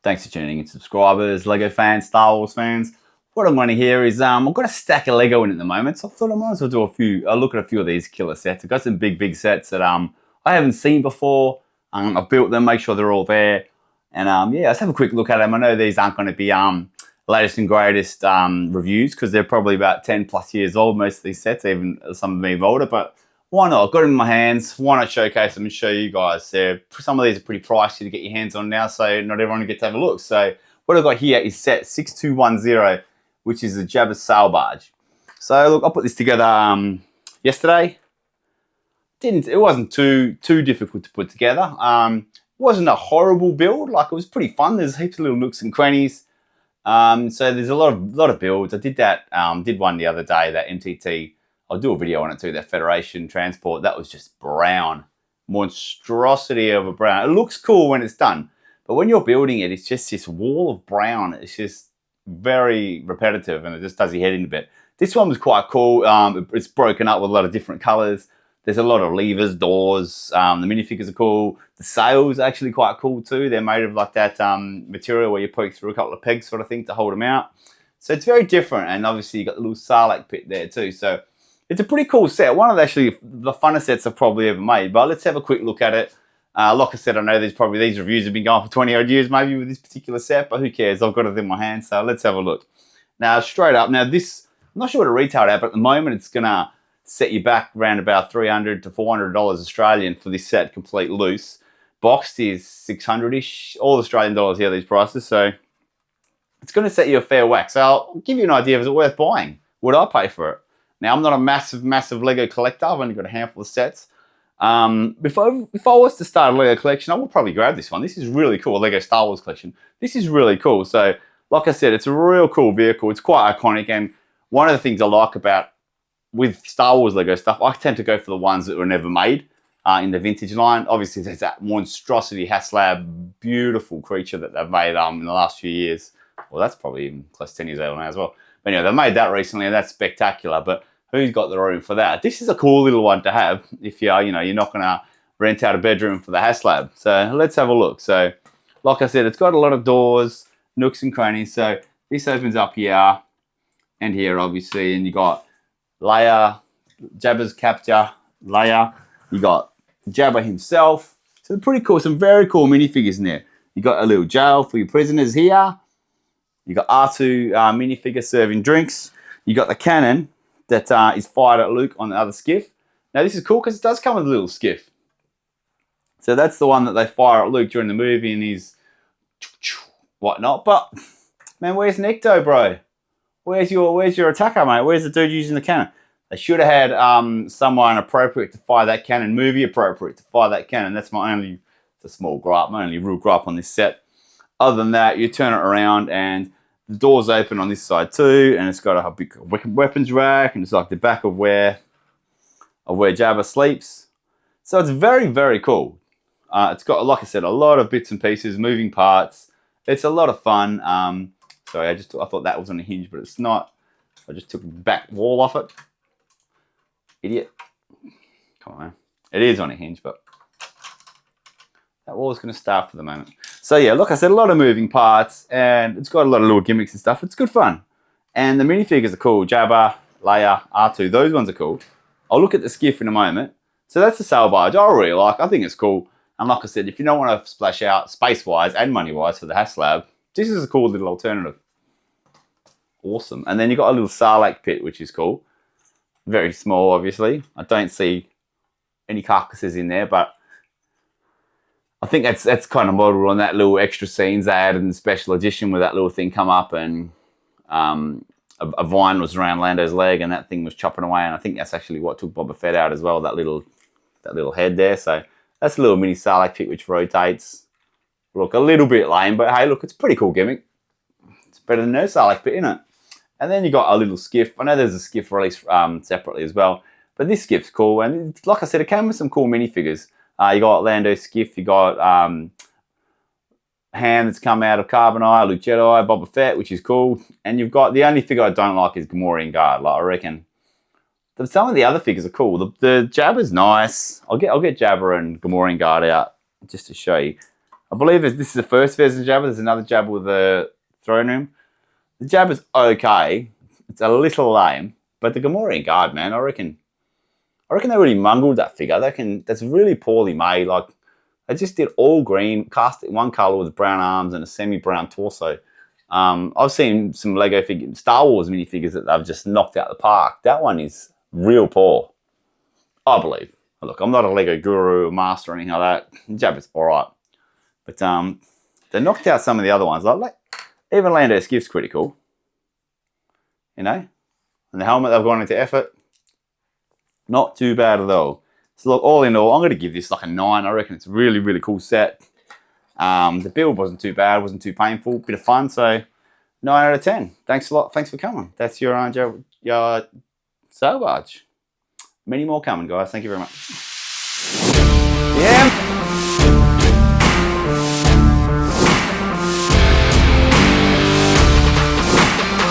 Thanks for tuning in, subscribers, Lego fans, Star Wars fans. What I'm going to hear is I've got a stack of Lego in at the moment, so I thought I might as well do a look at a few of these killer sets. I've got some big sets that I haven't seen before. I've built them, make sure they're all there, and yeah, let's have a quick look at them. I know these aren't going to be latest and greatest reviews because they're probably about 10 plus years old. Most of these sets, even some of them even older, but why not? I've got them in my hands. Why not showcase them and show you guys? Some of these are pretty pricey to get your hands on now, so not everyone gets to have a look. So what I've got here is set 6210, which is the Jabba sail barge. So look, I put this together yesterday. It wasn't too difficult to put together. It wasn't a horrible build. Like, it was pretty fun. There's heaps of little nooks and crannies. So there's a lot of builds. I did that. Did one the other day. That MTT. I'll do a video on it too. That Federation transport. That was just brown, monstrosity of a brown. It looks cool when it's done, but when you're building it, it's just this wall of brown. It's just very repetitive, and it just does your head in a bit. This one was quite cool. It's broken up with a lot of different colors. There's a lot of levers, doors. The minifigures are cool. The sails are actually quite cool too. They're made of like that material where you poke through a couple of pegs sort of thing to hold them out. So it's very different, and obviously you got the little Sarlaac Pit there too. So it's a pretty cool set. One of actually the funnest sets I've probably ever made. But let's have a quick look at it. Like I said, I know these reviews have been going for 20 odd years maybe with this particular set, but who cares? I've got it in my hand, so let's have a look. Now, straight up, this, I'm not sure what it retailed at, but at the moment it's going to set you back around about $300 to $400 Australian for this set, complete loose. Boxed is 600-ish, all Australian dollars here, these prices, so it's going to set you a fair whack. So I'll give you an idea, is it worth buying? Would I pay for it? Now, I'm not a massive Lego collector. I've only got a handful of sets. If I was to start a Lego collection, I would probably grab this one. This is really cool, a Lego Star Wars collection. This is really cool. So, like I said, it's a real cool vehicle. It's quite iconic, and one of the things I like about with Star Wars Lego stuff, I tend to go for the ones that were never made in the vintage line. Obviously, there's that monstrosity HasLab, beautiful creature that they've made in the last few years. Well, that's probably even close to 10 years old now as well. But anyway, they made that recently, and that's spectacular. But who's got the room for that? This is a cool little one to have if you're not going to rent out a bedroom for the HasLab. So let's have a look. So, like I said, it's got a lot of doors, nooks and crannies. So this opens up here and here, obviously, and you got Leia, Jabba's capture, Leia. You got Jabba himself. So pretty cool. Some very cool minifigures in there. You got a little jail for your prisoners here. You got R2 minifigure serving drinks. You got the cannon that is fired at Luke on the other skiff. Now this is cool because it does come with a little skiff. So that's the one that they fire at Luke during the movie and his whatnot. But man, where's NIKTO, bro? Where's your attacker, mate? Where's the dude using the cannon? They should have had someone appropriate to fire that cannon, movie appropriate to fire that cannon. That's it's a small gripe, my only real gripe on this set. Other than that, you turn it around and the door's open on this side too, and it's got a big weapons rack, and it's like the back of where Jabba sleeps. So it's very cool. It's got, like I said, a lot of bits and pieces, moving parts. It's a lot of fun. Sorry, I thought that was on a hinge, but it's not. I just took the back wall off it. Idiot. Come on, man. It is on a hinge, but that wall's going to start for the moment. So yeah, like I said, a lot of moving parts, and it's got a lot of little gimmicks and stuff. It's good fun. And the minifigures are cool. Jabba, Leia, R2, those ones are cool. I'll look at the skiff in a moment. So that's the sail barge. I really like. I think it's cool. And like I said, if you don't want to splash out space-wise and money-wise for the HasLab, this is a cool little alternative. Awesome. And then you've got a little Sarlaac Pit, which is cool. Very small, obviously. I don't see any carcasses in there, but I think that's kind of modeled on that little extra scenes they added in the special edition where that little thing come up and a vine was around Lando's leg and that thing was chopping away, and I think that's actually what took Boba Fett out as well, that little head there. So that's a little mini Sarlaac Pit which rotates. Look, a little bit lame, but hey, look, it's a pretty cool gimmick. It's better than no Sarlaac Pit, isn't it? And then you got a little skiff. I know there's a skiff released separately as well, but this skiff's cool. And like I said, it came with some cool minifigures. You got Lando's skiff, you got Han that's come out of Carbonite, Luke Jedi, Boba Fett, which is cool. And you've got, the only figure I don't like is Gamorrean Guard. Like, I reckon some of the other figures are cool. The Jabba's nice. I'll get Jabba and Gamorrean Guard out just to show you. I believe this is the first version of Jabba. There's another Jabba with a throne room. The Jabba's okay. It's a little lame, but the Gamorrean Guard, man, I reckon they really mungled that figure. That's really poorly made. Like, they just did all green, cast it in one color with brown arms and a semi-brown torso. I've seen some Lego Star Wars minifigures that they've just knocked out the park. That one is real poor, I believe. Look, I'm not a Lego guru or master or anything like that. Jabba's all right. But they knocked out some of the other ones. Like even Lando Skiff's pretty cool. You know? And the helmet they've gone into effort. Not too bad at all. So look, all in all, I'm going to give this like a 9. I reckon it's a really, really cool set. The build wasn't too bad. Wasn't too painful. Bit of fun. So 9 out of 10. Thanks a lot. Thanks for coming. That's your Sarlaac. Many more coming, guys. Thank you very much. Yeah.